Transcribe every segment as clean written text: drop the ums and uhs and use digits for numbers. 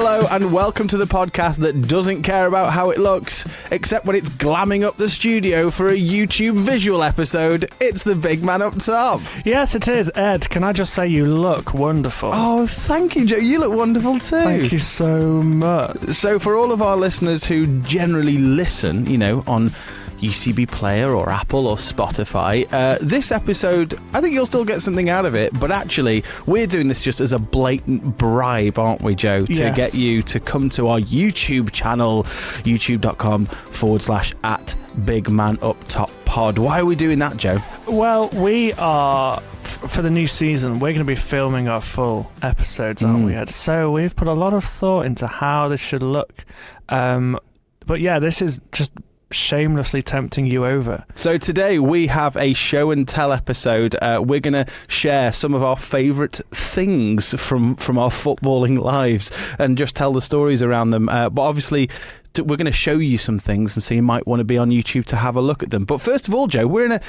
Hello and welcome to the podcast that doesn't care about how it looks, except when it's glamming up the studio for a YouTube visual episode. It's the big man up top. Yes, it is. Ed, can I just say you look wonderful? Oh, thank you, Joe. You look wonderful too. Thank you so much. So for all of our listeners who generally listen, on UCB Player or Apple or Spotify, this episode, I think you'll still get something out of it, but actually we're doing this just as a blatant bribe, aren't we, Joe, to get you to come to our YouTube channel, youtube.com/@bigmanuptoppod. Why are we doing that, Joe? Well, we are, for the new season, we're going to be filming our full episodes, aren't we, Ed? So we've put a lot of thought into how this should look. But yeah, this is just shamelessly tempting you over. So today we have a show and tell episode. We're going to share some of our favourite things from our footballing lives and just tell the stories around them. But obviously we're going to show you some things, and so you might want to be on YouTube to have a look at them. But first of all, Joe, we're in a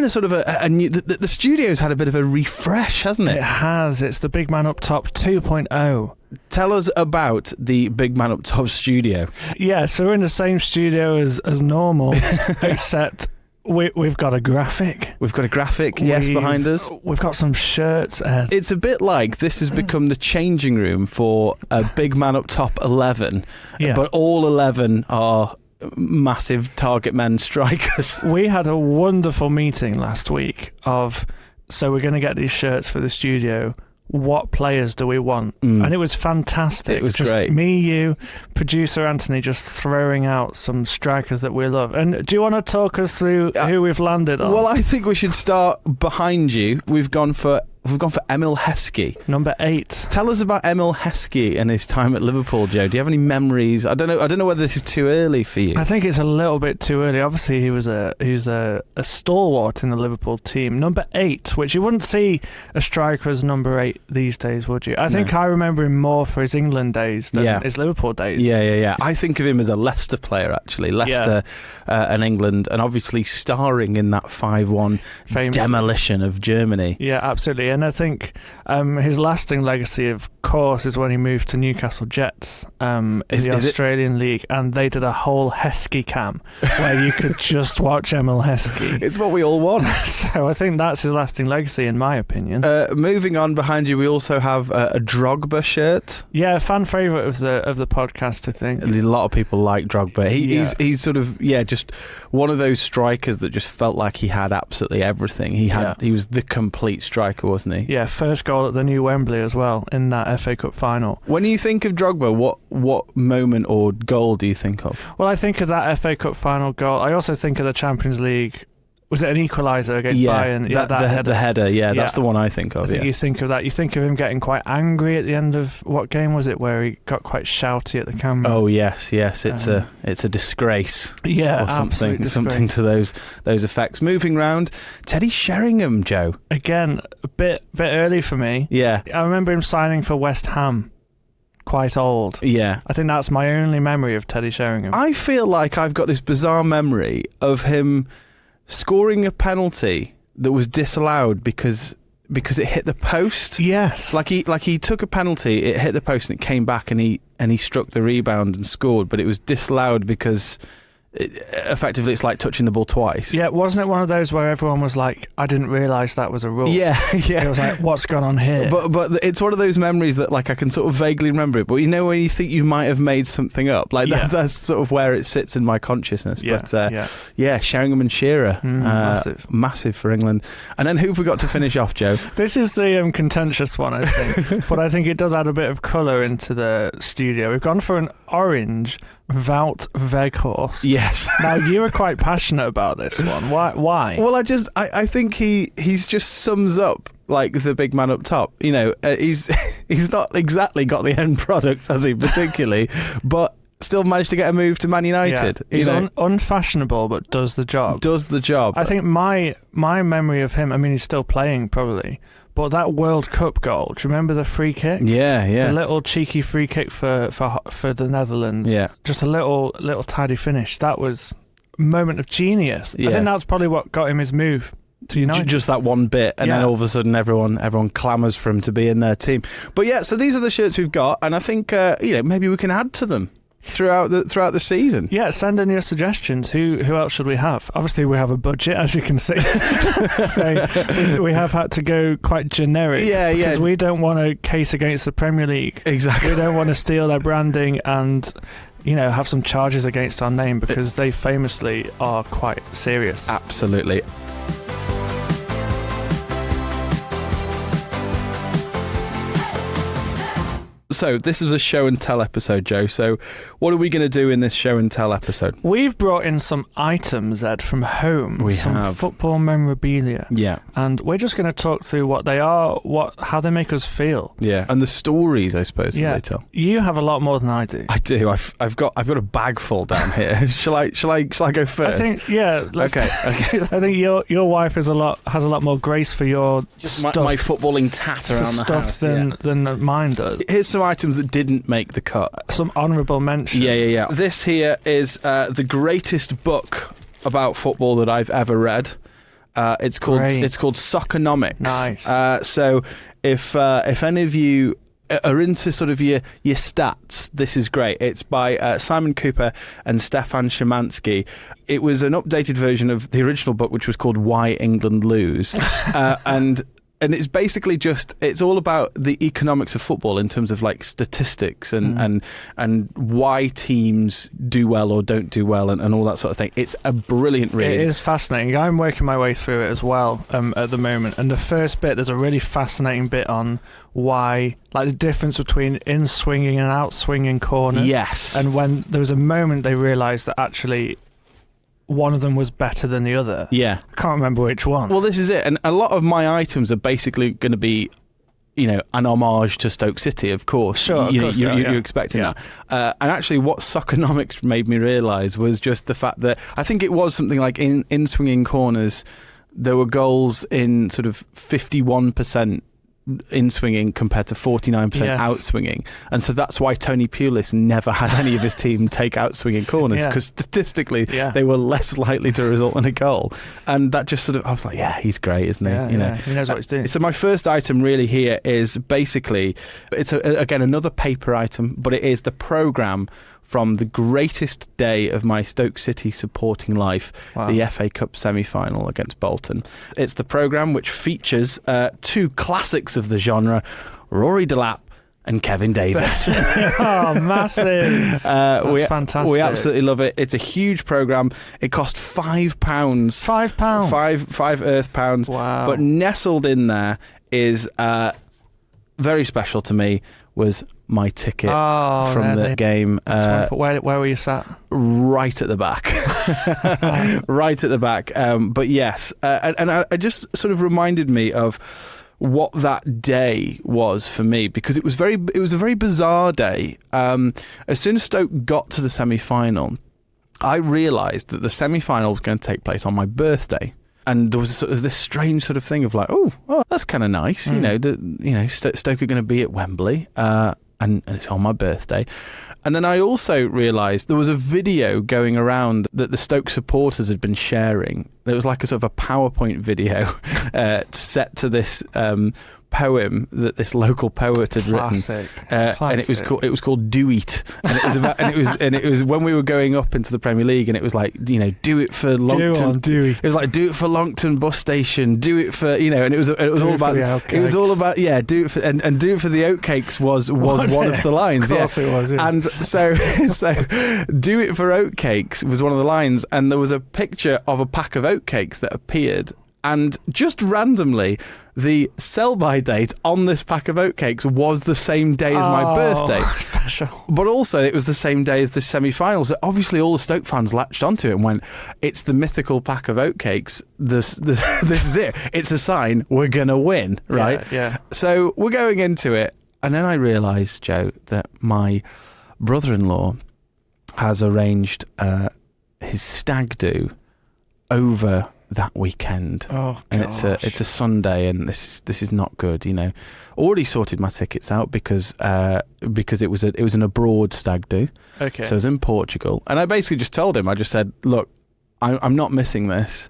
sort of a new. The studio's had a bit of a refresh, hasn't it? It has. It's the Big Man Up Top 2.0. Tell us about the Big Man Up Top studio. Yeah, so we're in the same studio as normal, except we've got a graphic. We've got a graphic, yes, behind us. We've got some shirts, Ed. It's a bit like this has become the changing room for a Big Man Up Top 11, but all 11 are massive target men strikers. We had a wonderful meeting last week so we're going to get these shirts for the studio. What players do we want? And it was fantastic. It was just great. Me, you, producer Anthony, just throwing out some strikers that we love. And do you want to talk us through who we've landed on? Well, I think we should start behind you. We've gone for Emil Heskey. Number 8. Tell Tell us about Emil Heskey and his time at Liverpool, Joe. Do you have any memories? I don't know whether this is too early for you. I think it's a little bit too early. Obviously, he's a stalwart in the Liverpool team. Number 8, which you wouldn't see a striker as number 8 these days, would you? I think I remember him more for his England days than his Liverpool days. Yeah. I think of him as a Leicester player, actually. Leicester and England, and obviously starring in that 5-1 demolition of Germany. Yeah, absolutely. And I think his lasting legacy, of course, is when he moved to Newcastle Jets in the Australian League, and they did a whole Heskey cam where you could just watch Emil Heskey. It's what we all want. So I think that's his lasting legacy, in my opinion. Moving on behind you, we also have a Drogba shirt. Yeah, fan favourite of the podcast, I think. A lot of people like Drogba. He's sort of just one of those strikers that just felt like he had absolutely everything. He was the complete striker, wasn't he? Yeah, first goal at the new Wembley as well in that FA Cup final. When you think of Drogba, what moment or goal do you think of? Well, I think of that FA Cup final goal. I also think of the Champions League. Was it an equaliser against Bayern? Yeah, the header. That's the one I think of. I think you think of that. You think of him getting quite angry at the end of what game was it, where he got quite shouty at the camera? Oh yes. It's a disgrace. Yeah, or something disgrace. to those effects. Moving round, Teddy Sheringham, Joe. Again, a bit early for me. Yeah, I remember him signing for West Ham. Quite old. Yeah. I think that's my only memory of Teddy Sheringham. I feel like I've got this bizarre memory of him scoring a penalty that was disallowed because it hit the post. Yes. Like he took a penalty, it hit the post and it came back and he struck the rebound and scored, but it was disallowed because effectively it's like touching the ball twice. Yeah, wasn't it one of those where everyone was like, I didn't realise that was a rule? Yeah. It was like, what's gone on here? But it's one of those memories that like I can sort of vaguely remember it, but when you think you might have made something up, like that's sort of where it sits in my consciousness. But Sheringham and Shearer, massive for England. And then who have we got to finish off, Joe? This is the contentious one, I think, but I think it does add a bit of colour into the studio. We've gone for an orange Wout Weghorst. Yes. Now, you were quite passionate about this one. Why? Well, I think he's just sums up like the big man up top. He's not exactly got the end product, has he, particularly, but still managed to get a move to Man United. Yeah. He's unfashionable, but does the job. I think my memory of him, I mean, he's still playing probably, but that World Cup goal, do you remember the free kick? Yeah. The little cheeky free kick for the Netherlands. Yeah. Just a little tidy finish. That was a moment of genius. Yeah. I think that's probably what got him his move. to United. Just that one bit, and then all of a sudden everyone clamours for him to be in their team. But yeah, so these are the shirts we've got, and I think maybe we can add to them throughout the season. Yeah, send in your suggestions. Who else should we have? Obviously, we have a budget, as you can see. So we have had to go quite generic. Because we don't want to case against the Premier League. Exactly. We don't want to steal their branding and have some charges against our name, because they famously are quite serious. Absolutely. So this is a show and tell episode, Joe. So what are we going to do in this show and tell episode? We've brought in some items, Ed, from home. We some have football memorabilia. Yeah. And we're just going to talk through what they are, how they make us feel. Yeah. And the stories, I suppose, that they tell. You have a lot more than I do. I do. I've got a bag full down here. Shall I go first? I think Okay. I think your wife has a lot more grace for your stuff, my footballing tat around the house than mine does. Here's some items that didn't make the cut. Some honourable mentions. Yeah. This here is the greatest book about football that I've ever read. It's called Soccernomics. Nice. So if any of you are into sort of your stats, this is great. It's by Simon Cooper and Stefan Szymanski. It was an updated version of the original book, which was called Why England Lose, and it's basically it's all about the economics of football in terms of like statistics and why teams do well or don't do well and all that sort of thing. It's a brilliant read. It is fascinating. I'm working my way through it as well at the moment. And the first bit, there's a really fascinating bit on why, like the difference between in-swinging and out-swinging corners. Yes. And when there was a moment they realised that actually one of them was better than the other. Yeah. I can't remember which one. Well, this is it. And a lot of my items are basically going to be, an homage to Stoke City, of course. Sure, you're expecting that. And actually what Soccernomics made me realise was just the fact that I think it was something like in swinging corners, there were goals in sort of 51% in swinging compared to 49% out swinging, and so that's why Tony Pulis never had any of his team take out swinging corners, because statistically they were less likely to result in a goal. And that just sort of, I was like, he's great, isn't he? He knows what he's doing. So my first item really here is basically, it's again another paper item, but it is the programme from the greatest day of my Stoke City supporting life, the FA Cup semi-final against Bolton. It's the programme which features two classics of the genre, Rory Delap and Kevin Davis. Oh, massive. That's fantastic. We absolutely love it. It's a huge programme. It cost £5. £5? Five Earth pounds. Wow. But nestled in there is very special to me was my ticket from the game. Where were you sat? Right at the back. Right at the back. But yes, and I just sort of reminded me of what that day was for me, because it was a very bizarre day. As soon as Stoke got to the semi-final, I realised that the semi-final was going to take place on my birthday. And there was sort of this strange sort of thing of like, oh, that's kind of nice. Stoke are going to be at Wembley, and it's on my birthday. And then I also realised there was a video going around that the Stoke supporters had been sharing. It was like a sort of a PowerPoint video set to this poem that this local poet had written, and it was called "Do It," and it was about, and it was when we were going up into the Premier League, and it was like, do it for Longton. It was like, do it for Longton bus station, do it for and it was all about do it for and do it for the oatcakes was one of the lines. Of course it was, yeah. And so do it for oatcakes was one of the lines, and there was a picture of a pack of oatcakes that appeared. And just randomly, the sell-by date on this pack of oatcakes was the same day as my birthday. Special. But also, it was the same day as the semi-final. So obviously, all the Stoke fans latched onto it and went, it's the mythical pack of oatcakes. This is it. It's a sign we're going to win, right? Yeah. So we're going into it. And then I realised, Joe, that my brother-in-law has arranged his stag do over that weekend, and it's a Sunday, and this is not good. Already sorted my tickets out because it was an abroad stag do. Okay. So it was in Portugal, and I basically just told him, I just said, look, I'm not missing this.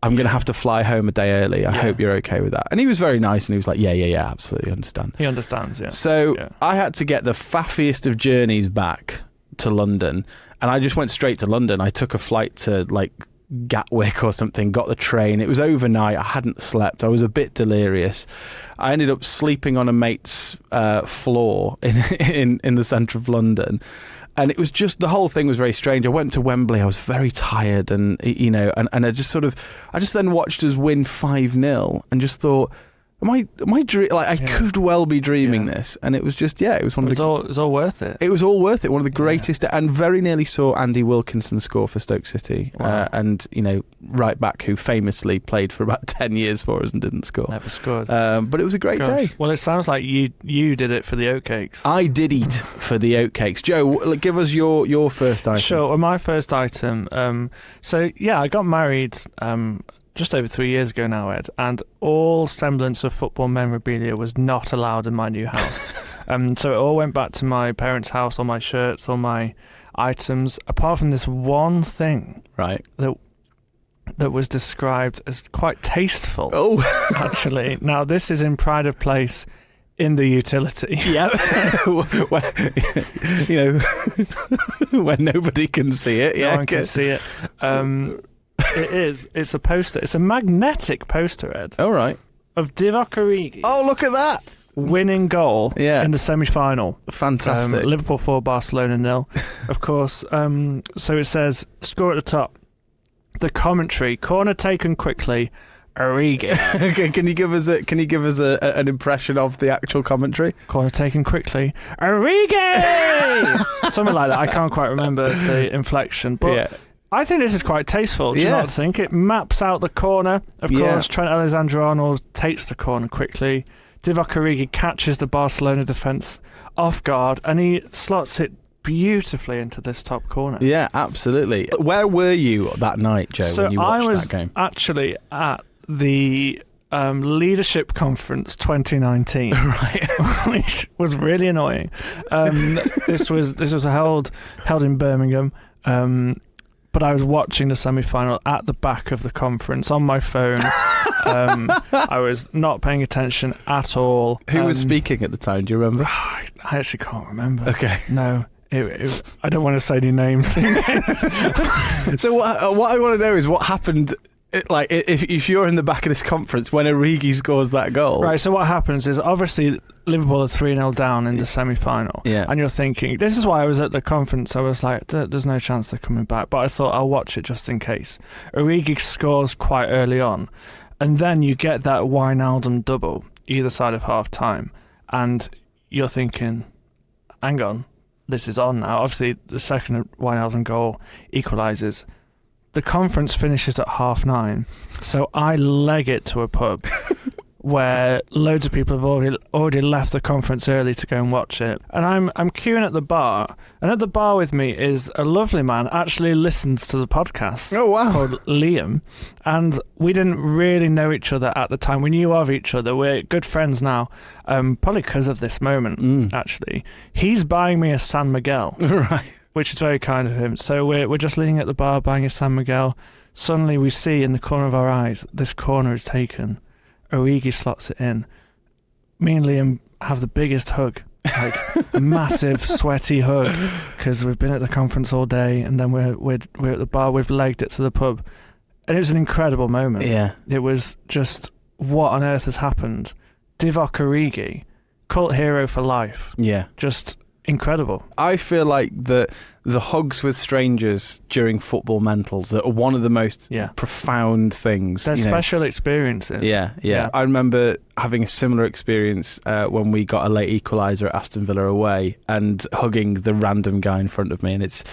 I'm going to have to fly home a day early. I hope you're okay with that. And he was very nice, and he was like, yeah, absolutely understand. He understands, yeah. So I had to get the faffiest of journeys back to London, and I just went straight to London. I took a flight to like Gatwick or something, got the train. It was overnight. I hadn't slept. I was a bit delirious. I ended up sleeping on a mate's floor in the centre of London. And it was just, the whole thing was very strange. I went to Wembley. I was very tired, and and I just then watched us win 5-0 and just thought, Am I I could well be dreaming this, and it was just it was one of the. It was all worth it. It was all worth it. One of the greatest, and very nearly saw Andy Wilkinson score for Stoke City, and right back who famously played for about 10 years for us and didn't score. Never scored. But it was a great day. Well, it sounds like you did it for the oatcakes. I did eat for the oatcakes. Joe, give us your first item. Sure. Well, my first item. I got married. Just over 3 years ago now, Ed, and all semblance of football memorabilia was not allowed in my new house. So it all went back to my parents' house, all my shirts, all my items, apart from this one thing, right? That was described as quite tasteful. Oh, actually. Now this is in pride of place in the utility. Yes. When nobody can see it. No one can see it. It's a poster. It's a magnetic poster, Ed. All right. Of Divock Origi. Oh, look at that. Winning goal in the semi-final. Fantastic. Liverpool 4, Barcelona 0. Of course. So it says, score at the top. The commentary, corner taken quickly, Origi. Okay, can you give us an impression of the actual commentary? Corner taken quickly, Origi! Something like that. I can't quite remember the inflection, but I think this is quite tasteful. Do you not think? It maps out the corner. Of course, Trent Alexander-Arnold takes the corner quickly. Divock Origi catches the Barcelona defence off guard, and he slots it beautifully into this top corner. Yeah, absolutely. Where were you that night, Joe, when you watched that game? I was actually at the Leadership Conference 2019, right? Which was really annoying. This was held in Birmingham. But I was watching the semi-final at the back of the conference on my phone. I was not paying attention at all. Who was speaking at the time? Do you remember? I actually can't remember. Okay. No. I don't want to say any names. So what I want to know is what happened. If you're in the back of this conference when Origi scores that goal. Right, so what happens is obviously Liverpool are 3-0 down in the semi-final. Yeah. And you're thinking, this is why I was at the conference. I was like, there's no chance they're coming back. But I thought I'll watch it just in case. Origi scores quite early on. And then you get that Wijnaldum double either side of half-time. And you're thinking, hang on, this is on now. Obviously, the second Wijnaldum goal equalises. The conference finishes at 9:30, so I leg it to a pub where loads of people have already left the conference early to go and watch it. And I'm queuing at the bar, and at the bar with me is a lovely man, actually listens to the podcast. Oh, wow. Called Liam. And we didn't really know each other at the time. We knew of each other. We're good friends now, probably because of this moment, actually. He's buying me a San Miguel. Right. Which is very kind of him. So we're just leaning at the bar buying a San Miguel. Suddenly we see in the corner of our eyes, this corner is taken. Origi slots it in. Me and Liam have the biggest hug, like a massive sweaty hug, because we've been at the conference all day, and then we're at the bar. We've legged it to the pub, and it was an incredible moment. Yeah, it was just, what on earth has happened? Divock Origi, cult hero for life. Yeah, just incredible. I feel like the hugs with strangers during football mentals that are one of the most profound things. They're special experiences. Yeah. I remember having a similar experience when we got a late equaliser at Aston Villa away and hugging the random guy in front of me, and it's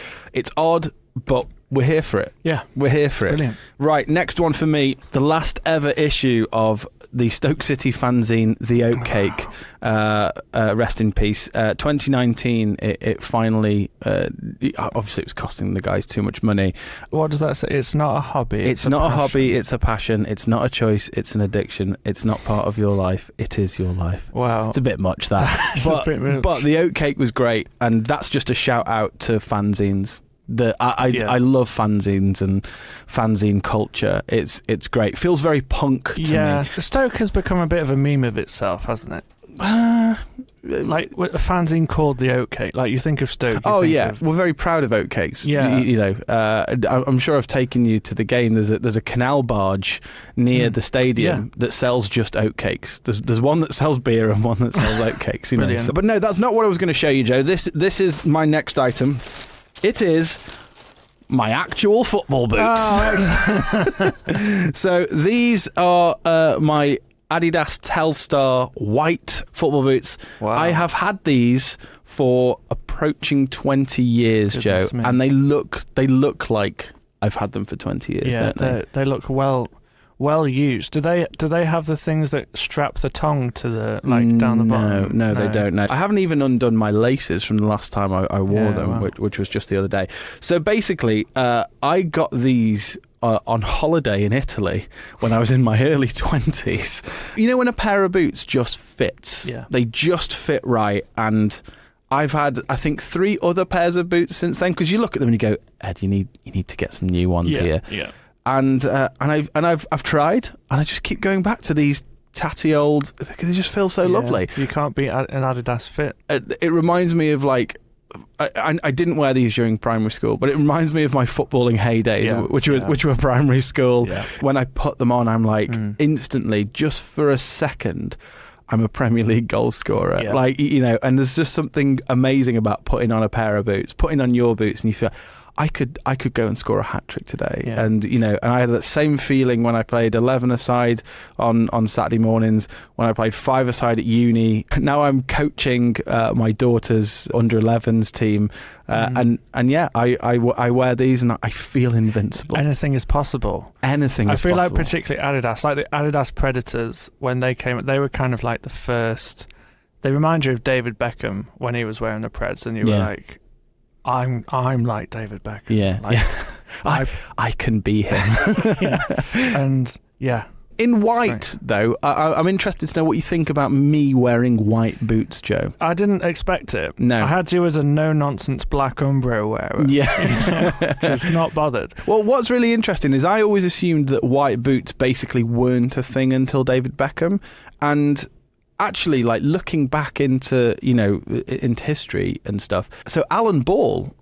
odd, but we're here for it. Yeah. We're here for it. Brilliant. Right, next one for me, the last ever issue of the Stoke City fanzine, The Oatcake, rest in peace. 2019, it finally, obviously it was costing the guys too much money. What does that say? It's not a hobby. It's not a hobby, it's a passion. It's not a choice, it's an addiction. It's not part of your life, it is your life. Wow. It's a bit much, that. But The Oatcake was great, and that's just a shout out to fanzines. I love fanzines and fanzine culture. It's great. Feels very punk to me. Yeah, Stoke has become a bit of a meme of itself, hasn't it? Like a fanzine called the Oatcake. Like you think of Stoke. We're very proud of oatcakes. Yeah, you know. I'm sure I've taken you to the game. There's a canal barge near the stadium that sells just oatcakes. There's one that sells beer and one that sells oatcakes. You know. Brilliant. But no, that's not what I was going to show you, Joe. This is my next item. It is my actual football boots. Oh, So these are my Adidas Telstar white football boots. wow. I have had these for approaching 20 years, Goodness Joe, me. and they look like I've had them for 20 years, yeah, don't they? they look well used. Do they have the things that strap the tongue to the down the bottom? No, they don't. No, I haven't even undone my laces from the last time I wore them, wow. which was just the other day. So basically, I got these on holiday in Italy when I was in my early 20s. You know when a pair of boots just fits? Yeah. They just fit right, and I've had, I think, 3 other pairs of boots since then, because you look at them and you go, Ed, you need to get some new ones here. Yeah. And I've tried, and I just keep going back to these tatty old. They just feel so lovely. You can't beat an Adidas fit. It reminds me of like. I didn't wear these during primary school, but it reminds me of my footballing heydays, which were primary school. Yeah. When I put them on, I'm like instantly, just for a second, I'm a Premier League goal scorer. Yeah. Like, you know, and there's just something amazing about putting on a pair of boots, putting on your boots, and you feel, I could go and score a hat-trick today. Yeah. And, you know, and I had that same feeling when I played 11-a-side on Saturday mornings, when I played 5-a-side at uni. Now I'm coaching my daughter's under-11s team. And yeah, I wear these and I feel invincible. Anything is possible. Anything is possible. I feel like particularly Adidas, like the Adidas Predators, when they came, they were kind of like the first. They remind you of David Beckham when he was wearing the Preds, and you were like, I'm like David Beckham. Yeah, like, I can be him. yeah. And yeah. In white, though, I'm interested to know what you think about me wearing white boots, Joe. I didn't expect it. No. I had you as a no-nonsense black Umbro wearer. Yeah. Just not bothered. Well, what's really interesting is I always assumed that white boots basically weren't a thing until David Beckham. And actually, like, looking back into, you know, into history and stuff. So Alan Ball,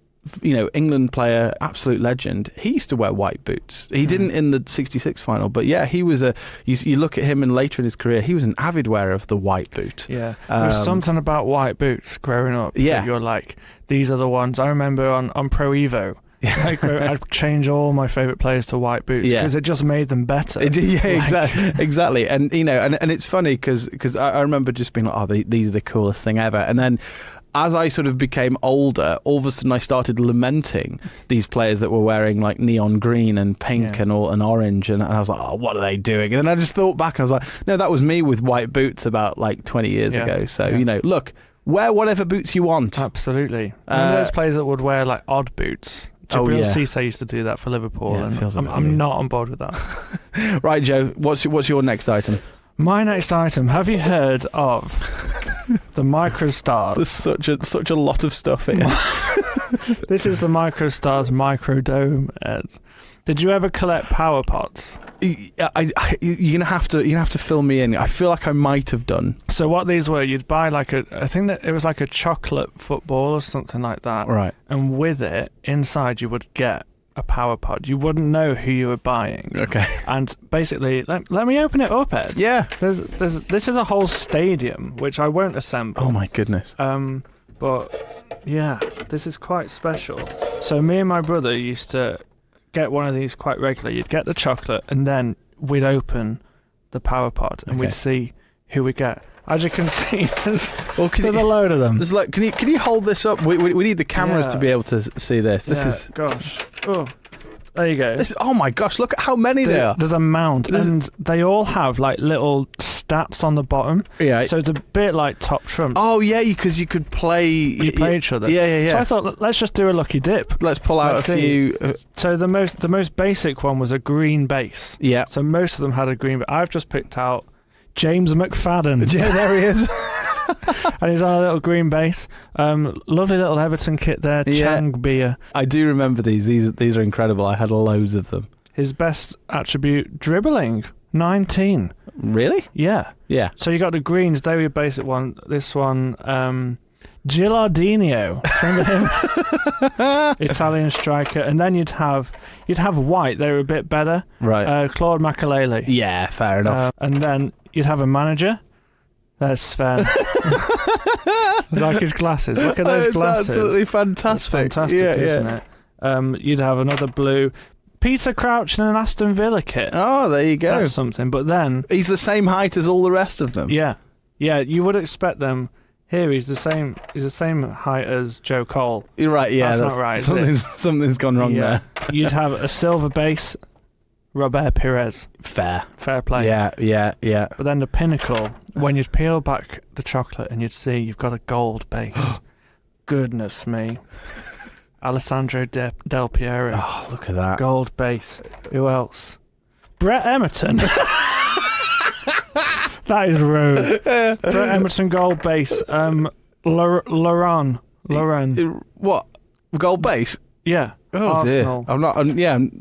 you know, England player, absolute legend, he used to wear white boots. He didn't in the 66 final, but yeah, he was you look at him and later in his career, he was an avid wearer of the white boot. Yeah. There's something about white boots growing up. Yeah. That you're like, these are the ones. I remember on Pro Evo, like, I'd change all my favourite players to white boots because it just made them better. Exactly. And, you know, and it's funny because I remember just being like, oh, these are the coolest thing ever. And then as I sort of became older, all of a sudden I started lamenting these players that were wearing like neon green and pink and orange, and I was like, oh, what are they doing? And then I just thought back and I was like, no, that was me with white boots about like 20 years ago. So, you know, look, wear whatever boots you want. Absolutely. Remember those players that would wear like odd boots? Jabril Cisse used to do that for Liverpool, and I'm not on board with that. Right, Joe, what's your next item? My next item, have you heard of the Microstars? There's such a lot of stuff here. This is the Microstars Microdome, Ed. Did you ever collect power pots? You're gonna have to fill me in. I feel like I might have done. So what these were, you'd buy like I think that it was like a chocolate football or something like that. Right. And with it, inside you would get a power pod. You wouldn't know who you were buying. Okay. And basically, let me open it up, Ed. Yeah. This is a whole stadium, which I won't assemble. Oh my goodness. But yeah, this is quite special. So me and my brother used to get one of these quite regularly. You'd get the chocolate, and then we'd open the power pod, and we'd see who we get. As you can see, there's a load of them. There's like, can you hold this up? We need the cameras to be able to see this. This is gosh. Oh, there you go. Oh my gosh! Look at how many there are. There's a mount, and they all have like little stats on the bottom. Yeah. So it's a bit like Top Trumps. Oh yeah, because you could play. You play each other. Yeah. So I thought, let's just do a lucky dip. Let's pull out a few. So the most basic one was a green base. Yeah. So most of them had a green. But I've just picked out James McFadden. Yeah, there he is. And he's on a little green base. Lovely little Everton kit there, Chang beer. I do remember these. These are incredible. I had loads of them. His best attribute, dribbling, 19. Really? Yeah. Yeah. So you got the greens, they were your basic one. This one, Gilardino. Remember him? Italian striker. And then you'd have white, they were a bit better. Right. Claude Makelele. Yeah, fair enough. And then you'd have a manager. There's Sven. Like his glasses. Look at those glasses. Absolutely fantastic. It's fantastic, isn't it? You'd have another blue. Peter Crouch in an Aston Villa kit. Oh, there you go. That's something. But then... He's the same height as all the rest of them. Yeah. Yeah, you would expect them... Here, he's the same height as Joe Cole. You're right, yeah. That's not right, Something's gone wrong there. You'd have a silver base, Robert Pires. Fair Play. Yeah. But then the pinnacle, when you'd peel back the chocolate and you'd see you've got a gold base. Goodness me. Alessandro Del Piero. Oh, look at that. Gold base. Who else? Brett Emerton. That is rude. Brett Emerson gold base. Lauren. What? Gold base? Yeah. Oh, Arsenal. dear. I'm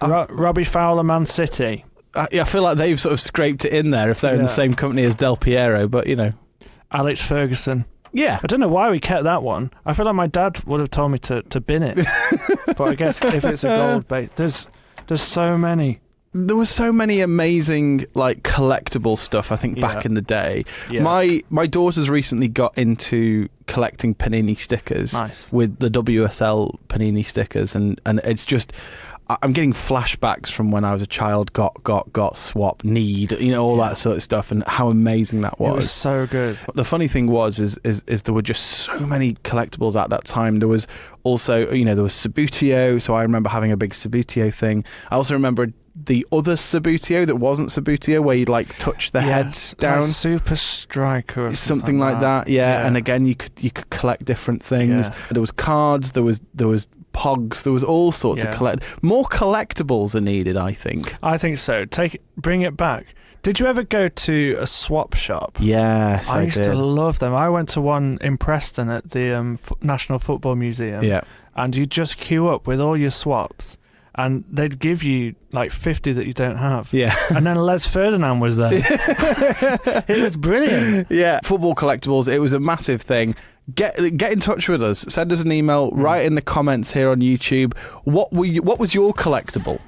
not... Robbie Fowler, Man City. I feel like they've sort of scraped it in there if they're in the same company as Del Piero, but, you know. Alex Ferguson. Yeah. I don't know why we kept that one. I feel like my dad would have told me to bin it. But I guess if it's a gold base, there's so many. There was so many amazing like collectible stuff, I think, back in the day. Yeah. My daughter's recently got into collecting Panini stickers. Nice. With the WSL Panini stickers, and it's just... I'm getting flashbacks from when I was a child, got, swap, need, you know, all that sort of stuff, and how amazing that was. It was so good. The funny thing was there were just so many collectibles at that time. There was also, you know, there was Sabutio, so I remember having a big Sabutio thing. I also remember the other Sabutio that wasn't Sabutio, where you'd like touch the heads down. Like Super Striker or something like that. Yeah. And again, you could collect different things. Yeah. There was cards, there was Pogs, there was all sorts of more collectibles are needed, I think. I think so. Bring it back. Did you ever go to a swap shop? Yes, I used to love them. I went to one in Preston at the National Football Museum. Yeah. And you just queue up with all your swaps, and they'd give you like 50 that you don't have. Yeah. And then Les Ferdinand was there. It was brilliant. Yeah. Football collectibles, it was a massive thing. Get in touch with us. Send us an email. Write in the comments here on YouTube. What was your collectible?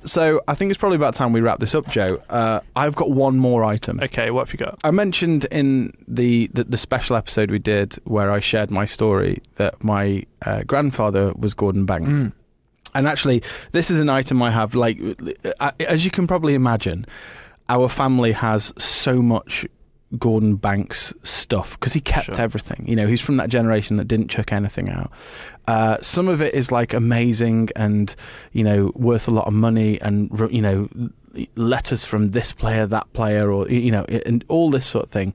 So I think it's probably about time we wrap this up, Joe. I've got one more item. Okay, what have you got? I mentioned in the special episode we did where I shared my story that my grandfather was Gordon Banks. Mm. And actually, this is an item I have, like, as you can probably imagine, our family has so much Gordon Banks stuff because he kept everything. You know, he's from that generation that didn't chuck anything out. Some of it is like amazing and, you know, worth a lot of money, and, you know, letters from this player, that player, or, you know, and all this sort of thing.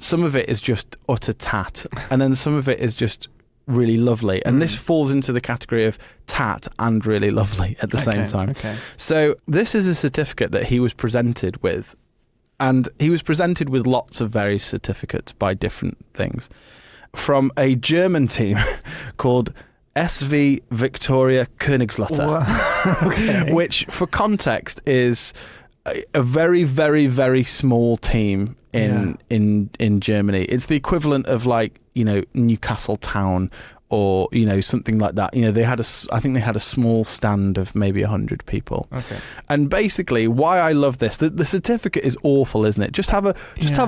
Some of it is just utter tat, and then some of it is just really lovely, and this falls into the category of tat and really lovely at the same time. Okay. So this is a certificate that he was presented with, and he was presented with lots of various certificates by different things from a German team called SV Victoria Königslotter, which, for context, is a very, very, very small team in Germany. It's the equivalent of, like, you know, Newcastle Town, or, you know, something like that. You know, I think they had a small stand of maybe 100 people. Okay. And basically, why I love this, the certificate is awful, isn't it? Just have a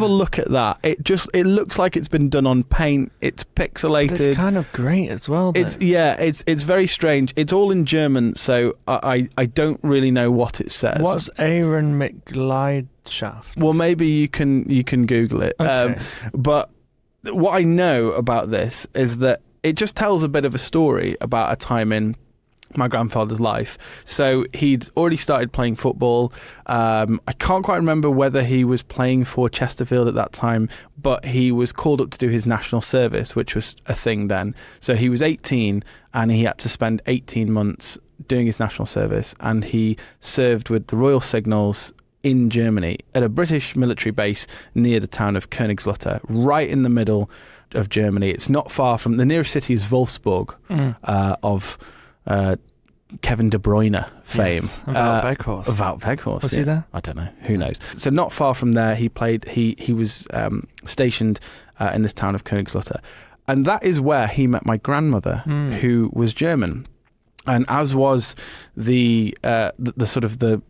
look at that. It looks like it's been done on paint. It's pixelated. But it's kind of great as well, though. It's very strange. It's all in German, so I don't really know what it says. What's Aaron McLeidschafft? Well, maybe you can Google it. Okay. But what I know about this is that it just tells a bit of a story about a time in my grandfather's life. So he'd already started playing football. I can't quite remember whether he was playing for Chesterfield at that time, but he was called up to do his national service, which was a thing then. So he was 18 and he had to spend 18 months doing his national service, and he served with the Royal Signals in Germany at a British military base near the town of Königslutter, right in the middle of Germany. It's not far from, the nearest city is Wolfsburg, of Kevin De Bruyne fame. Yes, Wout Weghorst. Wout Weghorst. Was he there? I don't know. Who knows? So not far from there, he was stationed in this town of Königslutter. And that is where he met my grandmother, who was German. And as was the sort of the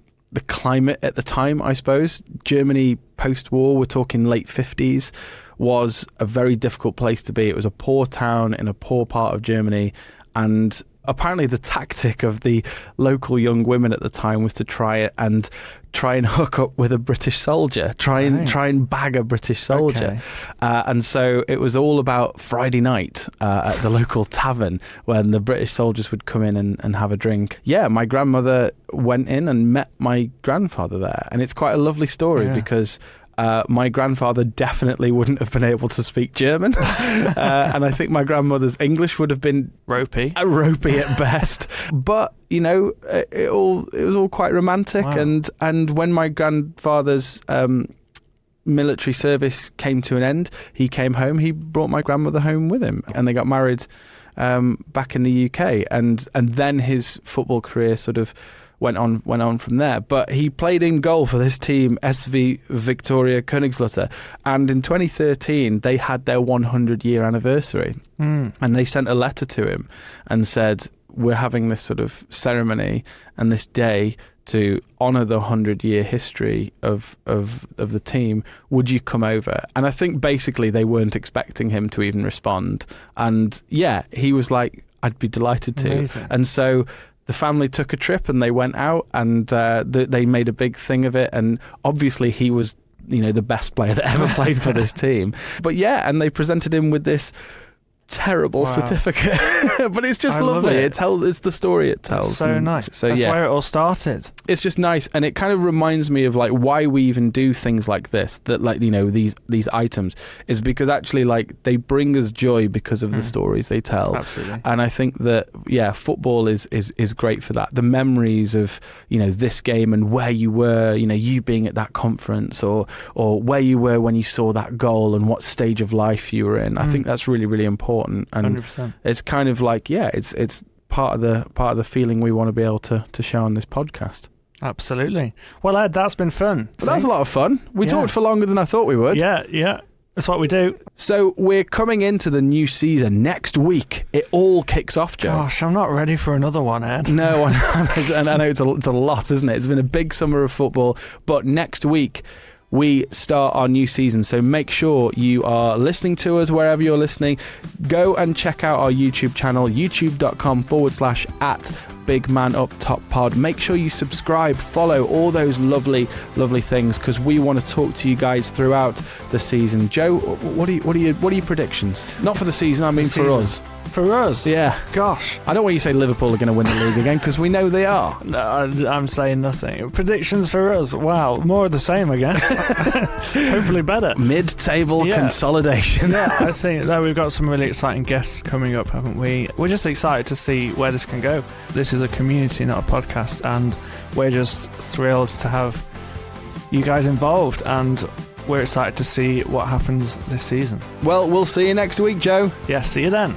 climate at the time, I suppose, Germany post-war, we're talking late 50s, was a very difficult place to be. It was a poor town in a poor part of Germany, and apparently the tactic of the local young women at the time was to try and hook up with a British soldier, try and bag a British soldier. Okay. And so it was all about Friday night at the local tavern when the British soldiers would come in and have a drink. Yeah, my grandmother went in and met my grandfather there. And it's quite a lovely story because my grandfather definitely wouldn't have been able to speak German. And I think my grandmother's English would have been ropey at best. But, you know, it was all quite romantic. Wow. And when my grandfather's military service came to an end, he came home, he brought my grandmother home with him, and they got married back in the UK. And then his football career sort of went on from there. But he played in goal for this team, SV Victoria Königslutter, and in 2013 they had their 100-year anniversary, and they sent a letter to him and said, we're having this sort of ceremony and this day to honour the 100-year history of the team. Would you come over? And I think basically they weren't expecting him to even respond. And yeah, he was like, I'd be delighted to. Amazing. And so the family took a trip and they went out, and they made a big thing of it. And obviously he was, you know, the best player that ever played for this team. But yeah, and they presented him with this terrible certificate. But it's just lovely. It's the story it tells. It's so nice. So that's where it all started. It's just nice, and it kind of reminds me of like why we even do things like this, that like, you know, these items, is because actually like they bring us joy because of the stories they tell. Absolutely. And I think that football is great for that. The memories of, you know, this game and where you were, you know, you being at that conference, or where you were when you saw that goal and what stage of life you were in. I think that's really, really important. And 100%. It's kind of like, it's part of the feeling we want to be able to show on this podcast. Absolutely. Well, Ed, that's been fun. But that was a lot of fun. We talked for longer than I thought we would. Yeah. That's what we do. So we're coming into the new season next week. It all kicks off, Joe. Gosh, I'm not ready for another one, Ed. No, I know it's a lot, isn't it? It's been a big summer of football, but next week we start our new season. So make sure you are listening to us wherever you're listening. Go and check out our YouTube channel, youtube.com/@BigManUpTopPod. Make sure you subscribe, follow, all those lovely things, because we want to talk to you guys throughout the season. Joe, what are your predictions? Not for the season, I mean for us. For us? Yeah. Gosh. I don't want you to say Liverpool are going to win the league again, because we know they are. No, I'm saying nothing. Predictions for us? Wow, more of the same, I guess. Hopefully better. Mid-table consolidation. Yeah, I think that we've got some really exciting guests coming up, haven't we? We're just excited to see where this can go. This is a community, not a podcast, and we're just thrilled to have you guys involved, and we're excited to see what happens this season. Well, we'll see you next week, Joe. Yeah, see you then.